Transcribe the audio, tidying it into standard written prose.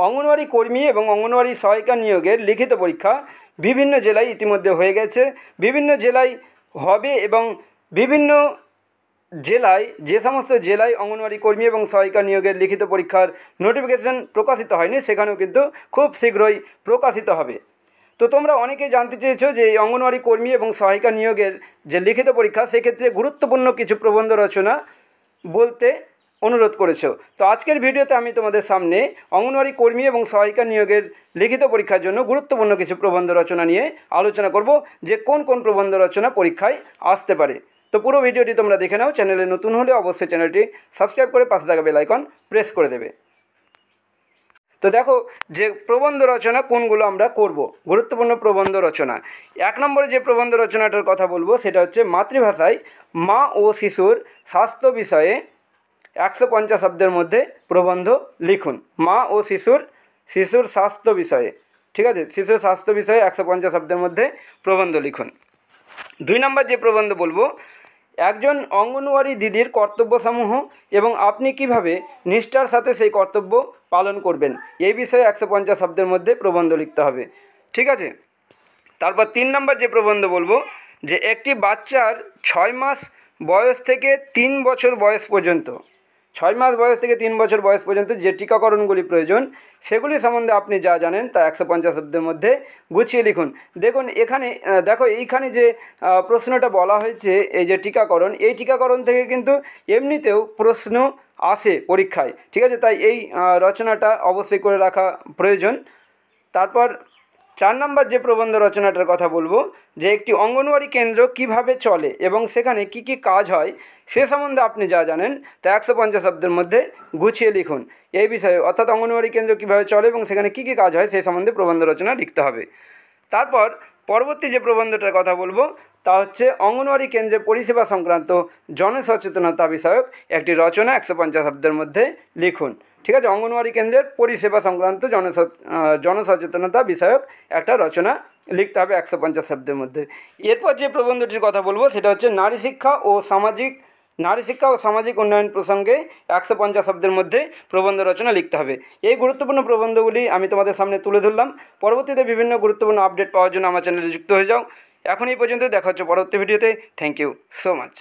অঙ্গনওয়াড়ি কর্মী এবং অঙ্গনওয়াড়ি সহায়িকা নিয়োগের লিখিত পরীক্ষা বিভিন্ন জেলায় ইতিমধ্যে হয়ে গেছে। বিভিন্ন জেলায় হবে এবং বিভিন্ন জেলায় যে সমস্ত জেলায় অঙ্গনওয়াড়ি কর্মী এবং সহায়িকা নিয়োগের লিখিত পরীক্ষার নোটিফিকেশন প্রকাশিত হয়নি সেখানেও কিন্তু খুব শীঘ্রই প্রকাশিত হবে। তো তোমরা অনেকেই জানতে চেয়েছো যে এই অঙ্গনওয়াড়ি কর্মী এবং সহায়িকা নিয়োগের যে লিখিত পরীক্ষা সেক্ষেত্রে গুরুত্বপূর্ণ কিছু প্রবন্ধ রচনা বলতে অনুরোধ করেছো। তো আজকের ভিডিওতে আমি তোমাদের সামনে অঙ্গনওয়াড়ি কর্মী এবং সহায়িকা নিয়োগের লিখিত পরীক্ষার জন্য গুরুত্বপূর্ণ কিছু প্রবন্ধ রচনা নিয়ে আলোচনা করব যে কোন কোন প্রবন্ধ রচনা পরীক্ষায় আসতে পারে। তো পুরো ভিডিওটি তোমরা দেখে নাও। চ্যানেলে নতুন হলে অবশ্যই চ্যানেলটি সাবস্ক্রাইব করে পাশে থাকা বেল আইকন প্রেস করে দেবে। তো দেখো যে প্রবন্ধ রচনা কোনগুলো আমরা করব। গুরুত্বপূর্ণ প্রবন্ধ রচনা 1 নম্বরে যে প্রবন্ধ রচনাটার কথা বলবো সেটা হচ্ছে মাতৃভাষায় মা ও শিশুর স্বাস্থ্য বিষয়ে 150 শব্দের মধ্যে প্রবন্ধ লিখুন। মা ও শিশুর স্বাস্থ্য বিষয়ে, ঠিক আছে, শিশুর স্বাস্থ্য বিষয়ে 150 শব্দের মধ্যে প্রবন্ধ লিখুন। 2 নম্বর যে প্রবন্ধ বলবো একজন অঙ্গনওয়াড়ি দিদির কর্তব্যসমূহ এবং আপনি কিভাবে নিষ্ঠার সাথে সেই কর্তব্য পালন করবেন এই বিষয়ে 150 শব্দের মধ্যে প্রবন্ধ লিখতে হবে, ঠিক আছে। তারপর 3 নম্বর যে প্রবন্ধ বলবো যে একটি বাচ্চার 6 মাস বয়স থেকে 3 বছর বয়স পর্যন্ত 6 মাস বয়স থেকে 3 বছর বয়স পর্যন্ত যে টিকাকরণগুলি প্রয়োজন সেগুলি সম্বন্ধে আপনি যা জানেন তা 150 শব্দের মধ্যে গুছিয়ে লিখুন। দেখুন এখানে দেখো এইখানে যে প্রশ্নটা বলা হয়েছে এই যে টিকাকরণ, এই টিকাকরণ থেকে কিন্তু এমনিতেও প্রশ্ন আসে পরীক্ষায়, ঠিক আছে, তাই এই রচনাটা অবশ্যই করে রাখা প্রয়োজন। তারপর 4 নম্বর যে প্রবন্ধ রচনাটার কথা বলবো যে একটি অঙ্গনওয়াড়ি কেন্দ্র কিভাবে চলে এবং সেখানে কি কি কাজ হয় সে সম্বন্ধে আপনি যা জানেন তা 150 শব্দের মধ্যে গুছিয়ে লিখুন। এই বিষয়ে অর্থাৎ অঙ্গনওয়াড়ি কেন্দ্র কিভাবে চলে এবং সেখানে কি কি কাজ হয় সেই সম্বন্ধে প্রবন্ধ রচনা লিখতে হবে। তারপর পরবর্তী যে প্রবন্ধটার কথা বলবো তা হচ্ছে অঙ্গনওয়াড়ি কেন্দ্রের পরিষেবা সংক্রান্ত জনসচেতনতা বিষয়ক একটি রচনা 150 শব্দের মধ্যে লিখুন, ঠিক আছে। অঙ্গনওয়াড়ি কেন্দ্রের পরিষেবা সংক্রান্ত জনসচেতনতা বিষয়ক একটা রচনা লিখতে হবে 150 শব্দের মধ্যে। এরপর যে প্রবন্ধটির কথা বলবো সেটা হচ্ছে নারী শিক্ষা ও সামাজিক উন্নয়ন প্রসঙ্গে 150 শব্দের মধ্যে প্রবন্ধ রচনা লিখতে হবে। এই গুরুত্বপূর্ণ প্রবন্ধগুলি আমি তোমাদের সামনে তুলে ধরলাম। পরবর্তীতে বিভিন্ন গুরুত্বপূর্ণ আপডেট পাওয়ার জন্য আমার চ্যানেলে যুক্ত হয়ে যাও। এখন এই পর্যন্ত, দেখা হচ্ছে পরবর্তী ভিডিওতে। Thank you so much.